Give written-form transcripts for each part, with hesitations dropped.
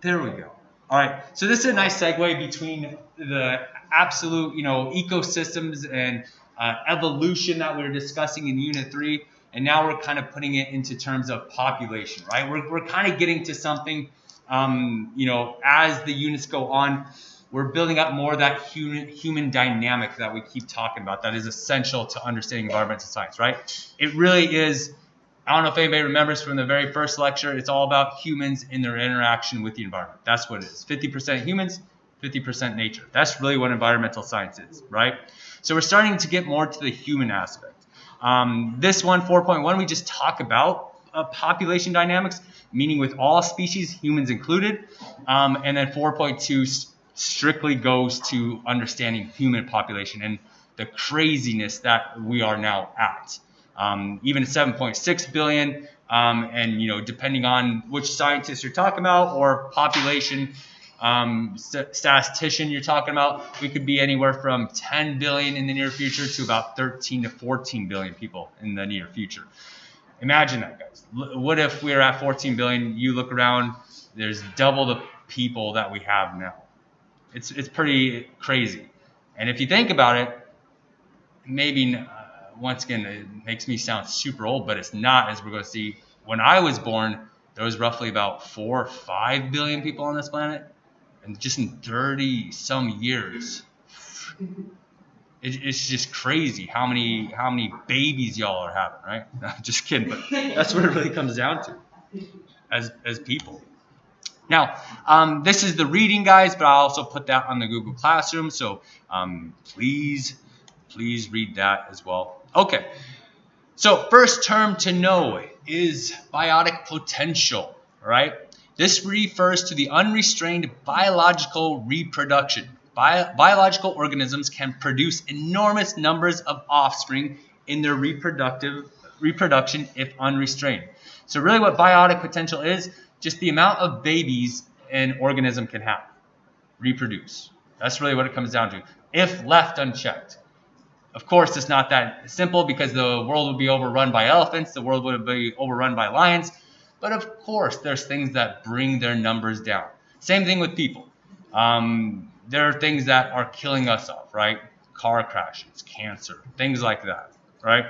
There we go. All right. So this is a nice segue between the absolute, ecosystems and evolution that we were discussing in Unit 3, and now we're kind of putting it into terms of population, right? We're kind of getting to something, as the units go on, we're building up more of that human dynamic that we keep talking about that is essential to understanding environmental science, right? It really is. I don't know if anybody remembers from the very first lecture, it's all about humans and their interaction with the environment. That's what it is. 50% humans, 50% nature. That's really what environmental science is, right? So we're starting to get more to the human aspect. This one, 4.1, we just talk about population dynamics, meaning with all species, humans included. And then 4.2 strictly goes to understanding human population and the craziness that we are now at. Even 7.6 billion, and depending on which scientist you're talking about or population statistician you're talking about, we could be anywhere from 10 billion in the near future to about 13 to 14 billion people in the near future. Imagine that, guys. What if we're at 14 billion? You look around, there's double the people that we have now. It's pretty crazy. And if you think about it, maybe once again, it makes me sound super old, but it's not, as we're going to see. When I was born, there was roughly about 4 or 5 billion people on this planet. And just in 30 some years, it's just crazy how many babies y'all are having, right? No, just kidding, but that's what it really comes down to as people. Now, this is the reading, guys, but I'll also put that on the Google Classroom, so please read that as well. Okay, so first term to know is biotic potential, right? This refers to the unrestrained biological reproduction. Biological organisms can produce enormous numbers of offspring in their reproduction if unrestrained. So really what biotic potential is, just the amount of babies an organism can have, reproduce. That's really what it comes down to, if left unchecked. Of course, it's not that simple because the world would be overrun by elephants, the world would be overrun by lions, but of course, there's things that bring their numbers down. Same thing with people. There are things that are killing us off, right? Car crashes, cancer, things like that, right?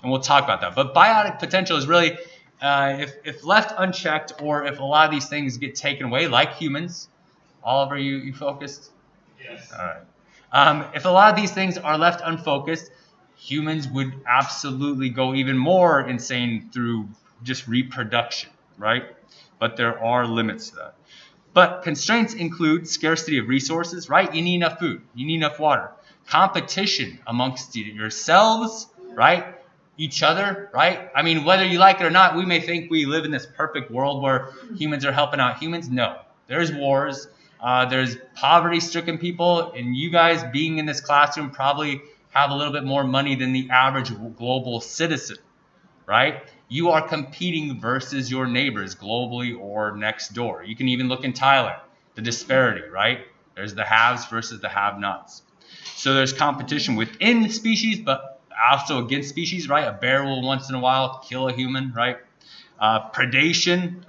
And we'll talk about that. But biotic potential is really, if left unchecked, or if a lot of these things get taken away, like humans. Oliver, you focused? Yes. All right. If a lot of these things are left unfocused, humans would absolutely go even more insane through just reproduction, right? But there are limits to that. But constraints include scarcity of resources, right? You need enough food, you need enough water. Competition amongst yourselves, right? Each other, right? I mean, whether you like it or not, we may think we live in this perfect world where humans are helping out humans. No, there's wars. There's poverty-stricken people, and you guys being in this classroom probably have a little bit more money than the average global citizen, right? You are competing versus your neighbors globally or next door. You can even look in Thailand, the disparity, right? There's the haves versus the have-nots. So there's competition within species, but also against species, right? A bear will once in a while kill a human, right? Predation,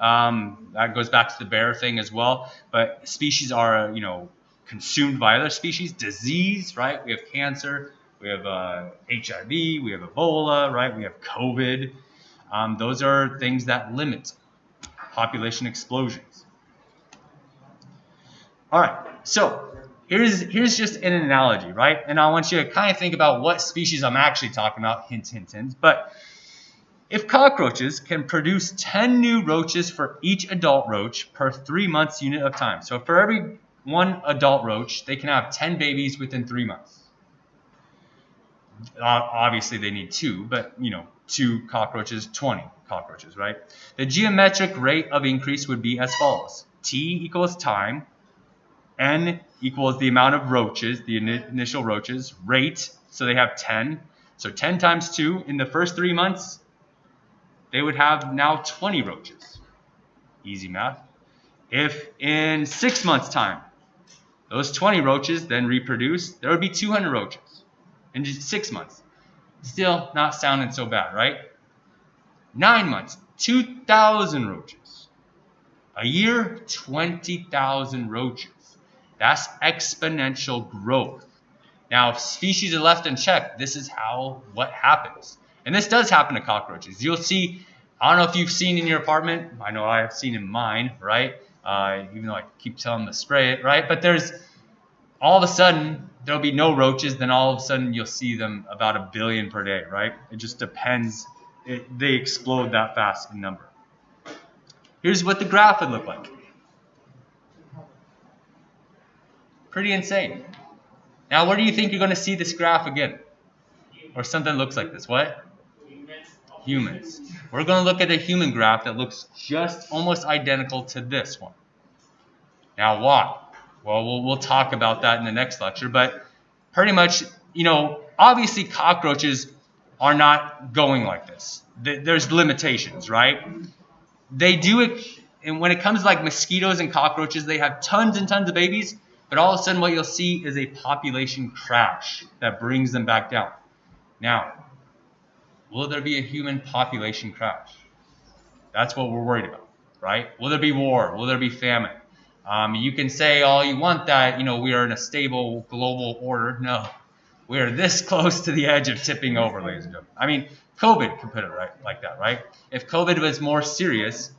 that goes back to the bear thing as well. But species are, consumed by other species. Disease, right? We have cancer, we have HIV, we have Ebola, right? We have COVID. Those are things that limit population explosions. All right, so here's just an analogy, right? And I want you to kind of think about what species I'm actually talking about. Hint, hint, hint. But if cockroaches can produce 10 new roaches for each adult roach per 3 months unit of time. So for every one adult roach, they can have 10 babies within 3 months. Obviously, they need 2, but 2 cockroaches, 20 cockroaches, right? The geometric rate of increase would be as follows. T equals time. N equals the amount of roaches, the initial roaches. Rate, so they have 10. So 10 times 2 in the first 3 months, they would have now 20 roaches. Easy math. If in 6 months' time, those 20 roaches then reproduce, there would be 200 roaches in just 6 months. Still not sounding so bad, right? 9 months, 2,000 roaches. A year, 20,000 roaches. That's exponential growth. Now, if species are left unchecked, this is what happens. And this does happen to cockroaches. You'll see, I don't know if you've seen in your apartment. I know I have seen in mine, right? Even though I keep telling them to spray it, right? But there's all of a sudden, there'll be no roaches. Then all of a sudden, you'll see them about 1 billion per day, right? It just depends. They explode that fast in number. Here's what the graph would look like. Pretty insane. Now, where do you think you're going to see this graph again? Or something looks like this. What? Humans. We're going to look at a human graph that looks just almost identical to this one. Now, why? Well, we'll talk about that in the next lecture. But pretty much, obviously cockroaches are not going like this. There's limitations, right? They do it, and when it comes to like mosquitoes and cockroaches, they have tons and tons of babies. But all of a sudden what you'll see is a population crash that brings them back down. Now, will there be a human population crash? That's what we're worried about, right? Will there be war? Will there be famine? You can say all you want that, we are in a stable global order. No, we are this close to the edge of tipping over, ladies and gentlemen. I mean, COVID could put it right like that, right? If COVID was more serious,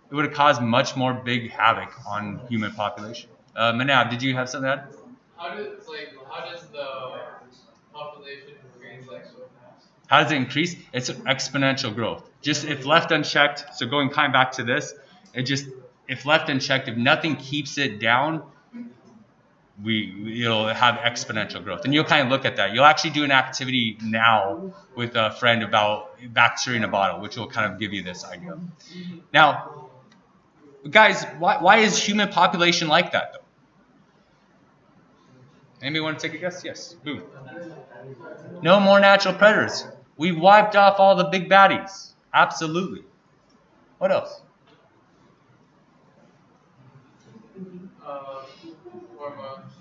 it would have caused much more big havoc on human population. Manav, did you have something to add? How does the population increase like so fast? How does it increase? It's exponential growth. Just if left unchecked, so going kind of back to this, if left unchecked, if nothing keeps it down, you'll have exponential growth. And you'll kind of look at that. You'll actually do an activity now with a friend about bacteria in a bottle, which will kind of give you this idea. Now, guys, why is human population like that though? Anybody want to take a guess? Yes. Who? No more natural predators. We wiped off all the big baddies. Absolutely. What else? Hormones.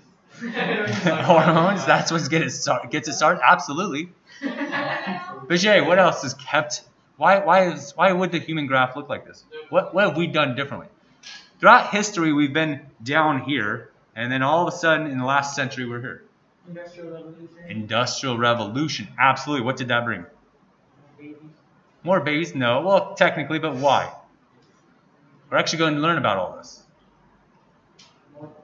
Hormones. That's what gets it started. Absolutely. Vijay, what else is kept? Why would the human graph look like this? What have we done differently? Throughout history, we've been down here, and then all of a sudden, in the last century, we're here. Industrial Revolution. Industrial Revolution. Absolutely. What did that bring? More babies? No. Well, technically, but why? We're actually going to learn about all this.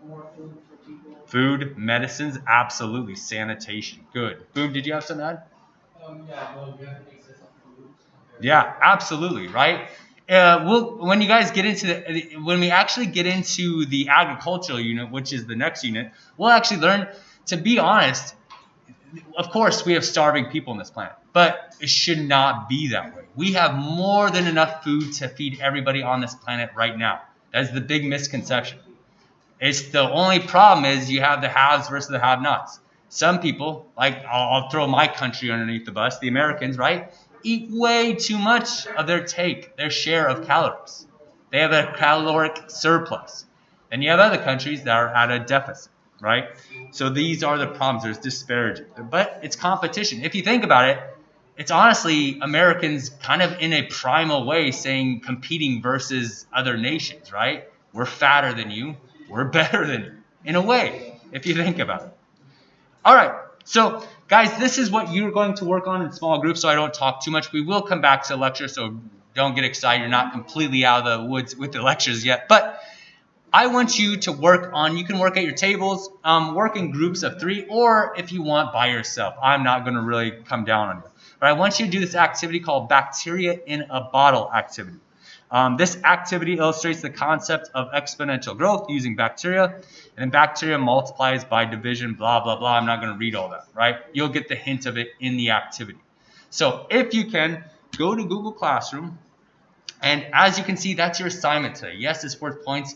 More food for people. Food, medicines, absolutely. Sanitation. Good. Boom, did you have something to add? Yeah, absolutely, right? When you guys get into when we actually get into the agricultural unit, which is the next unit, we'll actually learn, to be honest, of course we have starving people on this planet, but it should not be that way. We have more than enough food to feed everybody on this planet right now. That's the big misconception. It's the only problem is you have the haves versus the have-nots. Some people, like I'll throw my country underneath the bus, the Americans, right, eat way too much of their share of calories. They have a caloric surplus. And you have other countries that are at a deficit, right? So these are the problems. There's disparity. But it's competition. If you think about it, it's honestly Americans kind of in a primal way saying competing versus other nations, right? We're fatter than you. We're better than you, in a way, if you think about it. All right, so guys, this is what you're going to work on in small groups, so I don't talk too much. We will come back to the lecture, so don't get excited. You're not completely out of the woods with the lectures yet. But I want you to work on, you can work at your tables, work in groups of 3, or if you want, by yourself. I'm not going to really come down on you. But I want you to do this activity called Bacteria in a Bottle activity. This activity illustrates the concept of exponential growth using bacteria. And bacteria multiplies by division, blah, blah, blah. I'm not going to read all that, right? You'll get the hint of it in the activity. So if you can, go to Google Classroom. And as you can see, that's your assignment today. Yes, it's worth points.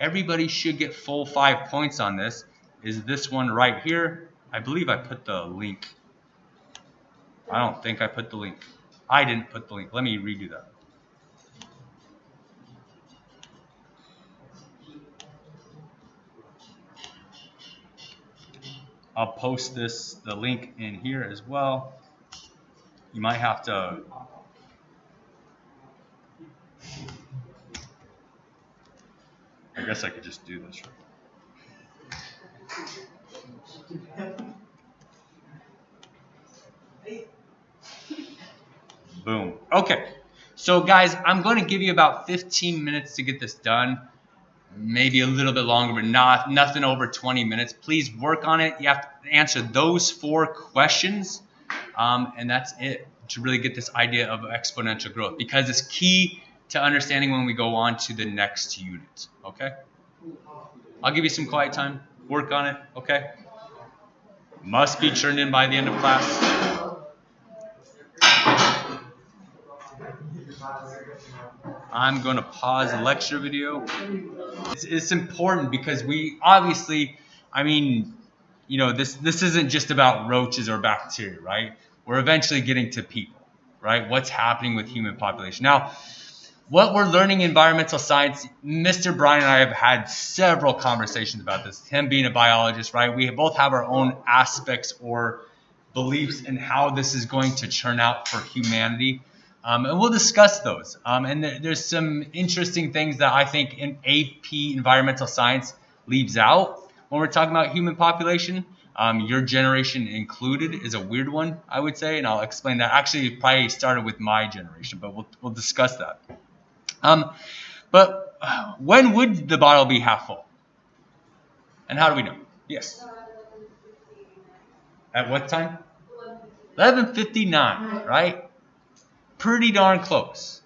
Everybody should get full 5 points on this. Is this one right here? I believe I put the link. I don't think I put the link. I didn't put the link. Let me redo that. I'll post the link in here as well. You might have to I guess I could just do this. Boom. Okay. So guys, I'm going to give you about 15 minutes to get this done. Maybe a little bit longer, but nothing over 20 minutes. Please work on it. You have to answer those 4 questions, and that's it to really get this idea of exponential growth, because it's key to understanding when we go on to the next unit. Okay? I'll give you some quiet time. Work on it. Okay? Must be turned in by the end of class. I'm going to pause the lecture video. It's important because we obviously, I mean, you know, this isn't just about roaches or bacteria, right? We're eventually getting to people, right? What's happening with human population. Now, what we're learning in environmental science, Mr. Brian and I have had several conversations about this. Him being a biologist, right? We both have our own aspects or beliefs in how this is going to turn out for humanity. And we'll discuss those. And there's some interesting things that I think in AP environmental science leaves out when we're talking about human population. Your generation included is a weird one, I would say, and I'll explain that. Actually, it probably started with my generation, but we'll discuss that. But when would the bottle be half full? And how do we know? Yes. At what time? 11:59, right? Pretty darn close.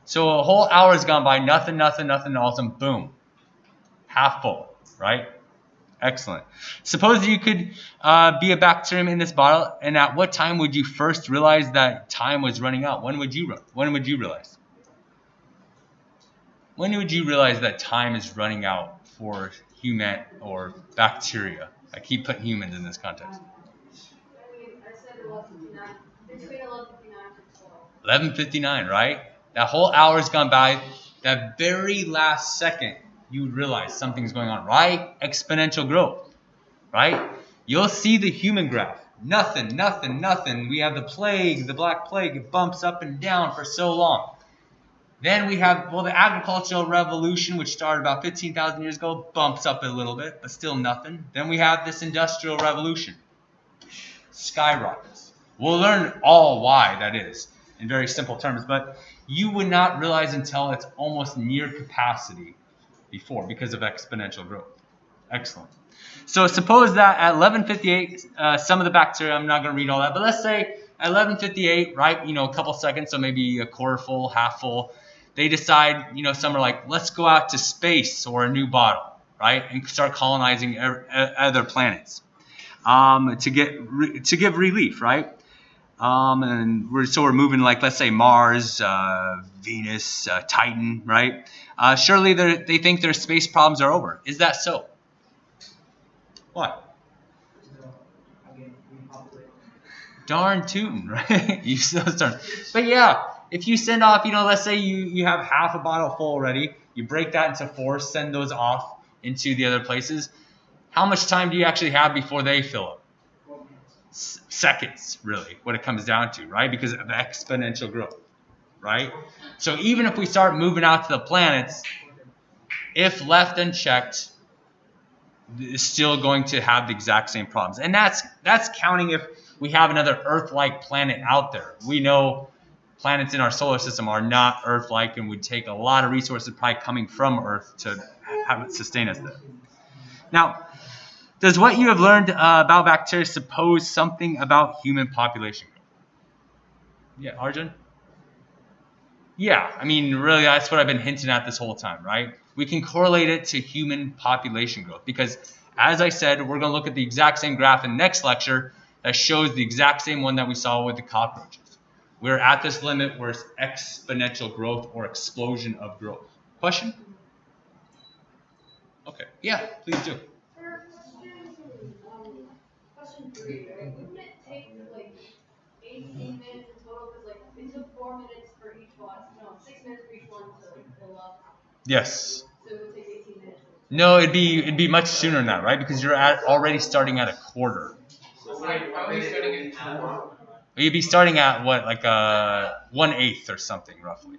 So a whole hour has gone by, nothing, all of a sudden, boom, half full, right? Excellent. Suppose you could be a bacterium in this bottle, and at what time would you first realize that time was running out? When would you realize? When would you realize that time is running out for human or bacteria? I keep putting humans in this context. I said 11:59. Between 11:59 11:59, and right? That whole hour's gone by. That very last second, you realize something's going on, right? Exponential growth, right? You'll see the human graph. Nothing. We have the plague, the Black Plague. It bumps up and down for so long. Then we have, the agricultural revolution, which started about 15,000 years ago, bumps up a little bit, but still nothing. Then we have this industrial revolution. Skyrockets. We'll learn all why that is in very simple terms, but you would not realize until it's almost near capacity before because of exponential growth. Excellent. So suppose that at 11:58, some of the bacteria, I'm not going to read all that, but let's say at 11:58, right, a couple seconds, so maybe a quarter full, half full, they decide, some are like, let's go out to space or a new bottle, right, and start colonizing other planets to give relief, right? And we're moving, like, let's say Mars, Venus, Titan, right? Surely they think their space problems are over. Is that so? What? Darn tootin', right? You use those terms. But yeah, if you send off, let's say you have half a bottle full already, you break that into 4, send those off into the other places. How much time do you actually have before they fill up? Seconds, really, what it comes down to, right? Because of exponential growth, right? So even if we start moving out to the planets, if left unchecked, it's still going to have the exact same problems. And that's counting if we have another Earth-like planet out there. We know planets in our solar system are not Earth-like and would take a lot of resources probably coming from Earth to have it sustain us there. Now, does what you have learned about bacteria suppose something about human population growth? Yeah, Arjun? Yeah, I mean, really, that's what I've been hinting at this whole time, right? We can correlate it to human population growth because, as I said, we're going to look at the exact same graph in the next lecture that shows the exact same one that we saw with the cockroaches. We're at this limit where it's exponential growth or explosion of growth. Question? Okay, yeah, please do. Question 3, right? Wouldn't it take like 18 minutes in total? Because like it took 4 minutes for each one. No, 6 minutes for each one to like fill up. Yes. So it would take 18 minutes. No, it'd be much sooner than that, right? Because you're already starting at a quarter. So wait, why are we starting at 4? You'd be starting at what, like 1/8 or something, roughly.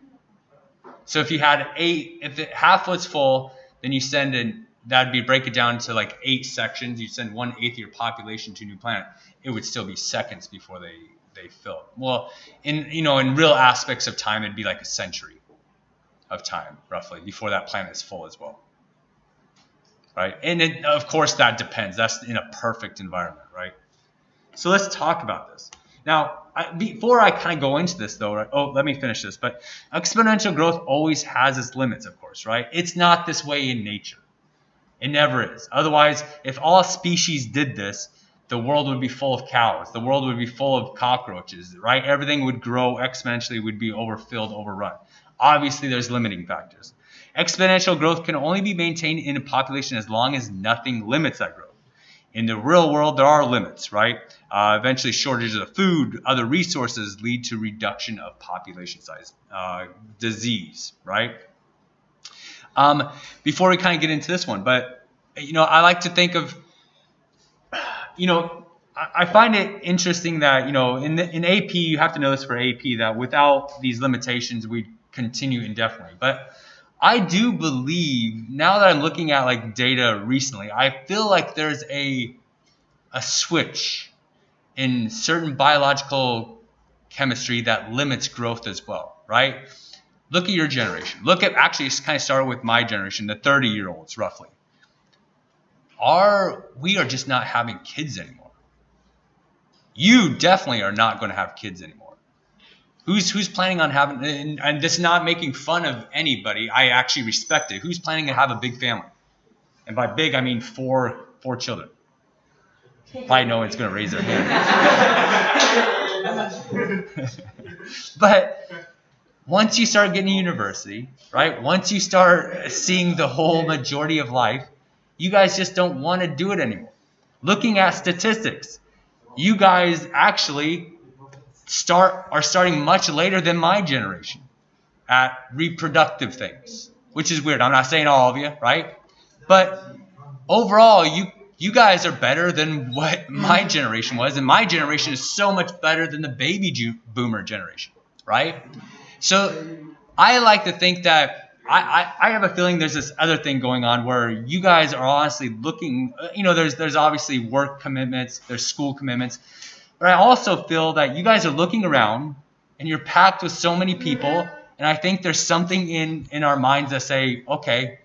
So if you had 8, if half was full, then you send in, that'd be break it down to like 8 sections. You send 1/8 of your population to a new planet. It would still be seconds before they fill. Well, in real aspects of time, it'd be like a century of time roughly before that planet is full as well. Right? And of course that depends. That's in a perfect environment, right? So let's talk about this. Now, before I kind of go into this though, right? Oh, let me finish this. But exponential growth always has its limits, of course, right? It's not this way in nature. It never is. Otherwise, if all species did this, the world would be full of cows. The world would be full of cockroaches, right? Everything would grow exponentially, would be overfilled, overrun. Obviously, there's limiting factors. Exponential growth can only be maintained in a population as long as nothing limits that growth. In the real world, there are limits, right? Eventually, shortages of food, other resources lead to reduction of population size, disease, right? Before we kind of get into this one, but, I like to think of, I find it interesting that, in AP, you have to know this for AP, that without these limitations, we continue indefinitely. But I do believe, now that I'm looking at like data recently, I feel like there's a switch in certain biological chemistry that limits growth as well, right? Look at your generation. Actually, it's kind of started with my generation, the 30-year-olds roughly. We are just not having kids anymore. You definitely are not going to have kids anymore. Who's planning on having, and this is not making fun of anybody, I actually respect it. Who's planning to have a big family? And by big, I mean four children. Probably no one's going to raise their hand. But once you start getting to university, right? Once you start seeing the whole majority of life, you guys just don't want to do it anymore. Looking at statistics, you guys actually are starting much later than my generation at reproductive things, which is weird. I'm not saying all of you, right? But overall, you guys are better than what my generation was, and my generation is so much better than the baby boomer generation, right? So I like to think that I have a feeling there's this other thing going on where you guys are honestly looking, there's obviously work commitments, there's school commitments, but I also feel that you guys are looking around and you're packed with so many people, and I think there's something in our minds that say, okay,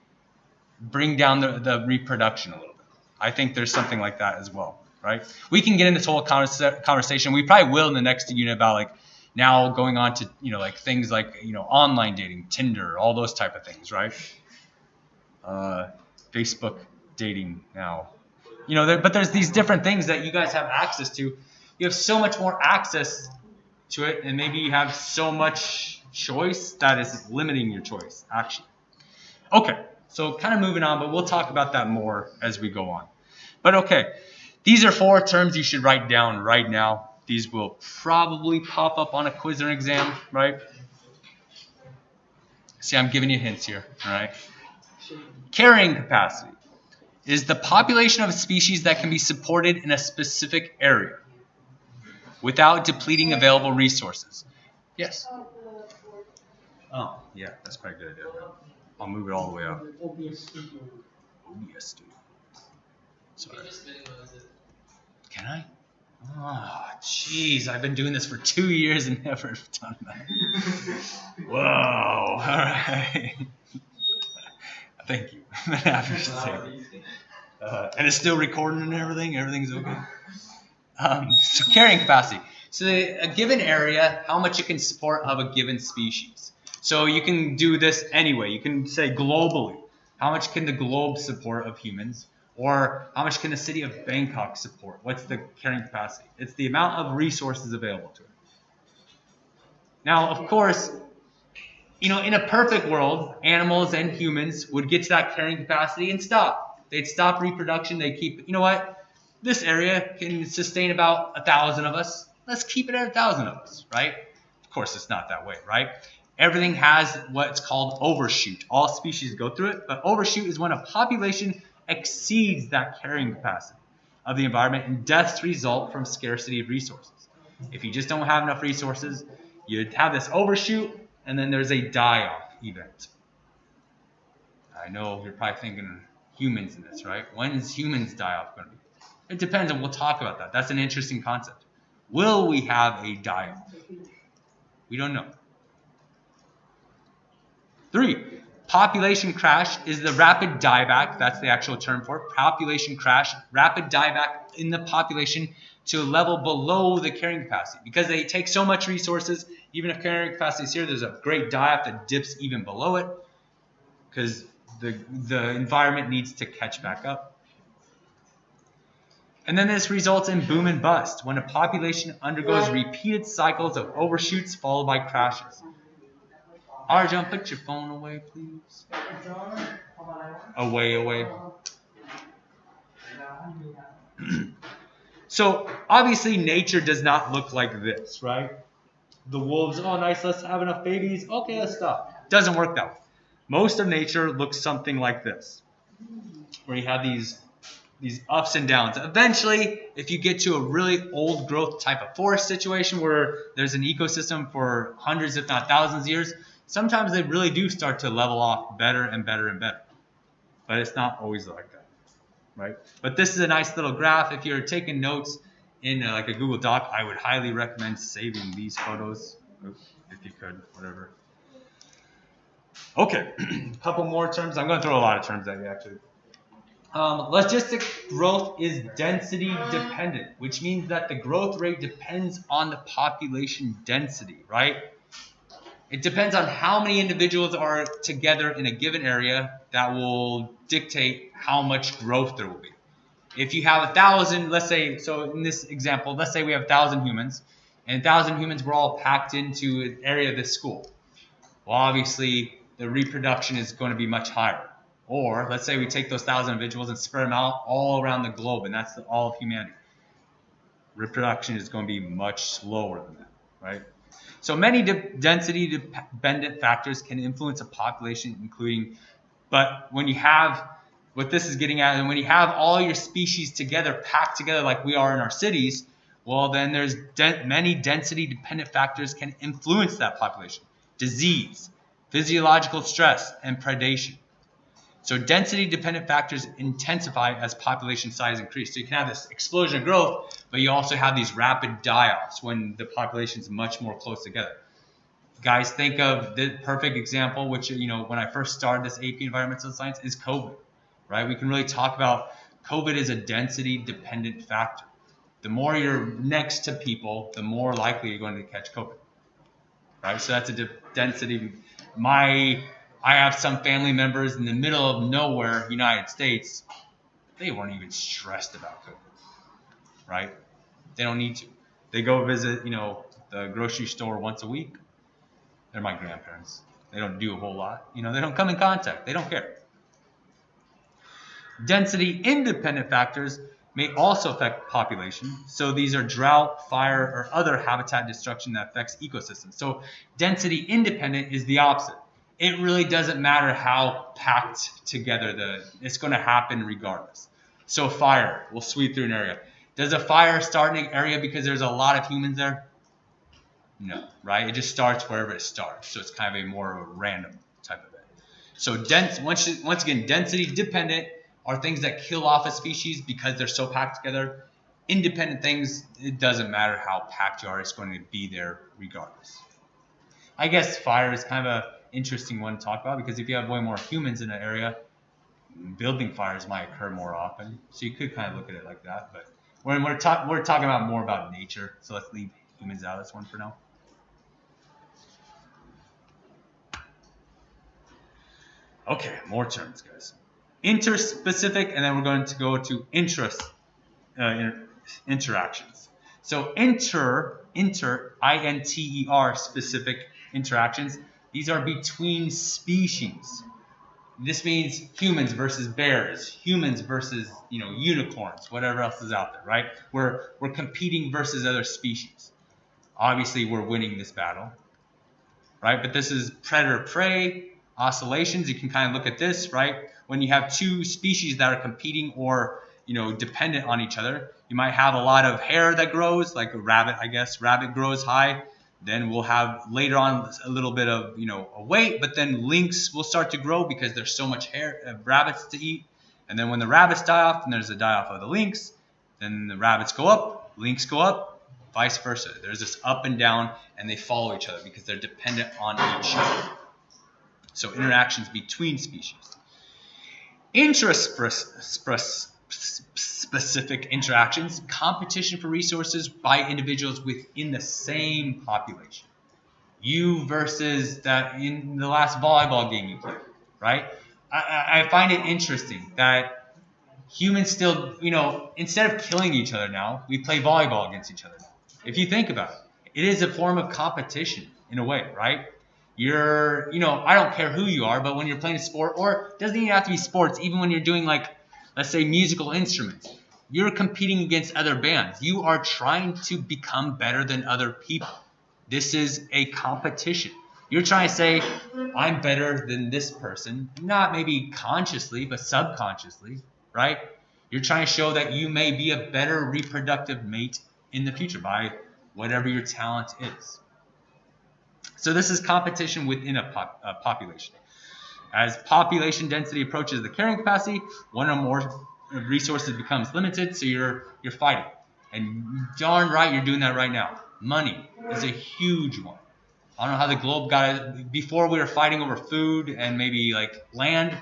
bring down the reproduction a little bit. I think there's something like that as well, right? We can get into this whole conversation. We probably will in the next unit about like now going on to, like things like, online dating, Tinder, all those type of things, right? Facebook dating now. But there's these different things that you guys have access to. You have so much more access to it, and maybe you have so much choice that is limiting your choice, actually. Okay, so kind of moving on, but we'll talk about that more as we go on. But okay, these are 4 terms you should write down right now. These will probably pop up on a quiz or an exam, right? See, I'm giving you hints here, all right? Carrying capacity is the population of a species that can be supported in a specific area without depleting available resources. Yes? Oh, yeah, that's probably a good idea. I'll move it all the way up. OBS Studio. Sorry. Can I? Oh, jeez, I've been doing this for 2 years and never done that. Whoa, all right. Thank you. And it's still recording and everything? Everything's okay? So carrying capacity. So a given area, how much it can support of a given species. So you can do this anyway. You can say globally, how much can the globe support of humans? Or how much can the city of Bangkok support? What's the carrying capacity? It's the amount of resources available to it. Now, of course, in a perfect world, animals and humans would get to that carrying capacity and stop. They'd stop reproduction. They'd keep, this area can sustain about 1,000 of us. Let's keep it at 1,000 of us, right? Of course, it's not that way, right? Everything has what's called overshoot. All species go through it, but overshoot is when a population exceeds that carrying capacity of the environment, and deaths result from scarcity of resources. If you just don't have enough resources, you have this overshoot, and then there's a die-off event. I know you're probably thinking humans in this, right? When is humans die off going to be? It depends, and we'll talk about that. That's an interesting concept. Will we have a die off? We don't know. 3, population crash is the rapid dieback. That's the actual term for it. Population crash, rapid dieback in the population to a level below the carrying capacity. Because they take so much resources, even if carrying capacity is here, there's a great die-off that dips even below it because the environment needs to catch back up. And then this results in boom and bust when a population undergoes repeated cycles of overshoots followed by crashes. Arjun, put your phone away, please. Away. So obviously nature does not look like this, right? The wolves, oh nice, let's have enough babies. Okay, let's stop. Doesn't work that way. Most of nature looks something like this, where you have these ups and downs. Eventually, if you get to a really old growth type of forest situation where there's an ecosystem for hundreds, if not thousands of years, sometimes they really do start to level off better and better and better. But it's not always like that, right? But this is a nice little graph. If you're taking notes in like a Google Doc, I would highly recommend saving these photos, if you could, whatever. Okay, a couple more terms. I'm going to throw a lot of terms at you, actually. Logistic growth is density dependent, which means that the growth rate depends on the population density, right? It depends on how many individuals are together in a given area that will dictate how much growth there will be. If you have 1,000, let's say, so in this example, let's say we have 1,000 humans, and 1,000 humans were all packed into an area of this school. Well, obviously, the reproduction is going to be much higher. Or let's say we take those 1,000 individuals and spread them out all around the globe, and that's all of humanity. Reproduction is going to be much slower than that, right? So many density-dependent factors can influence a population, including, but when you have, what this is getting at, and when you have all your species together, packed together like we are in our cities, well, then there's many density-dependent factors can influence that population. Disease, physiological stress, and predation. So density-dependent factors intensify as population size increases. So you can have this explosion of growth, but you also have these rapid die-offs when the population is much more close together. Guys, think of the perfect example, which, you know, when I first started this AP Environmental Science, is COVID, right? We can really talk about COVID is a density-dependent factor. The more you're next to people, the more likely you're going to catch COVID, right? So that's a density. I have some family members in the middle of nowhere, United States, they weren't even stressed about COVID, right? They don't need to. They go visit, the grocery store once a week. They're my grandparents. They don't do a whole lot. They don't come in contact. They don't care. Density-independent factors may also affect population. So these are drought, fire, or other habitat destruction that affects ecosystems. So density-independent is the opposite. It really doesn't matter how packed together it's going to happen regardless. So fire will sweep through an area. Does a fire start in an area because there's a lot of humans there? No, right? It just starts wherever it starts. So it's kind of a more random type of it. So once again, density dependent are things that kill off a species because they're so packed together. Independent things, it doesn't matter how packed you are, it's going to be there regardless. I guess fire is kind of an interesting one to talk about because if you have way more humans in an area, building fires might occur more often. So you could kind of look at it like that. But we're talking about more about nature, so let's leave humans out of this one for now. Okay, more terms, guys. Interspecific, and then we're going to go to interactions. So inter, I-N-T-E-R, specific interactions. These are between species. This means humans versus bears, humans versus unicorns, whatever else is out there, right? We're competing versus other species. Obviously, we're winning this battle, right? But this is predator-prey oscillations. You can kind of look at this, right? When you have two species that are competing or dependent on each other, you might have a lot of hair that grows, like a rabbit, I guess. Rabbit grows high. Then we'll have later on a little bit of, a wait, but then lynx will start to grow because there's so much rabbits to eat. And then when the rabbits die off, then there's a die off of the lynx. Then the rabbits go up, lynx go up, vice versa. There's this up and down, and they follow each other because they're dependent on each other. So interactions between species. Specific interactions, competition for resources by individuals within the same population. You versus that in the last volleyball game you played, right? I find it interesting that humans still, instead of killing each other now, we play volleyball against each other now. If you think about it, it is a form of competition in a way, right? You're, I don't care who you are, but when you're playing a sport, or it doesn't even have to be sports, even when you're doing let's say musical instruments, you're competing against other bands. You are trying to become better than other people. This is a competition. You're trying to say, I'm better than this person, not maybe consciously, but subconsciously, right? You're trying to show that you may be a better reproductive mate in the future by whatever your talent is. So this is competition within a population. As population density approaches the carrying capacity, one or more resources becomes limited, so you're fighting. And darn right you're doing that right now. Money is a huge one. I don't know how the globe got it. Before we were fighting over food and maybe land.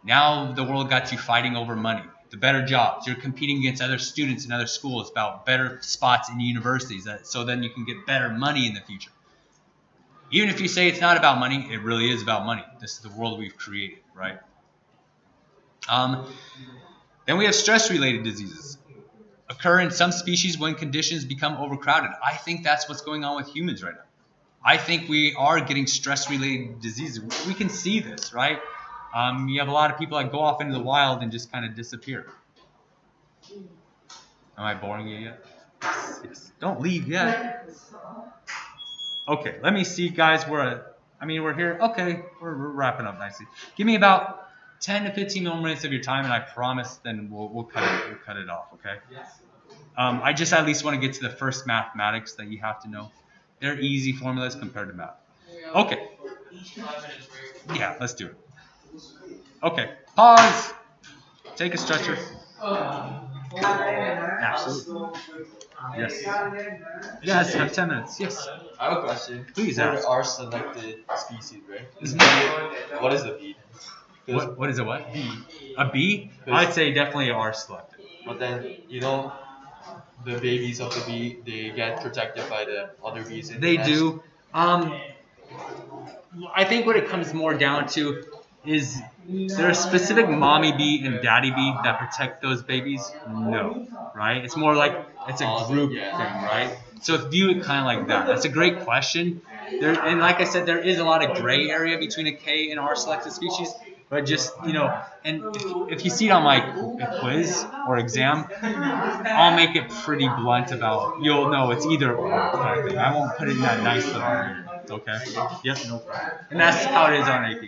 Now the world got you fighting over money. The better jobs. You're competing against other students in other schools about better spots in universities, so then you can get better money in the future. Even if you say it's not about money, it really is about money. This is the world we've created, right? Then we have stress-related diseases. Occur in some species when conditions become overcrowded. I think that's what's going on with humans right now. I think we are getting stress-related diseases. We can see this, right? You have a lot of people that go off into the wild and just kind of disappear. Am I boring you yet? Yes. Don't leave yet. Okay, let me see, guys. We're here. Okay, we're wrapping up nicely. Give me about 10 to 15 more minutes of your time, and I promise then we'll cut it off. Okay. I just at least want to get to the first mathematics that you have to know. They're easy formulas compared to math. Okay. Yeah, let's do it. Okay, pause. Take a stretcher. Absolutely. Yes. Yes, have 10 minutes. Yes. I have a question. Please There ask. are selected species, right? Mhm. What is a bee? What is a what? A bee? I'd say definitely are selected. But then, the babies of the bee, they get protected by the other bees in the They nest. do. I think what it comes more down to is there a specific mommy bee and daddy bee that protect those babies? No, right? It's more like it's a group thing, right? So view it kind of like that. That's a great question. And like I said, there is a lot of gray area between a K and R selected species. But just, and if you see it on my quiz or exam, I'll make it pretty blunt about, you'll know it's either or kind of thing. I won't put it in that nice little area. Okay? Yep, no problem. And that's how it is on AP.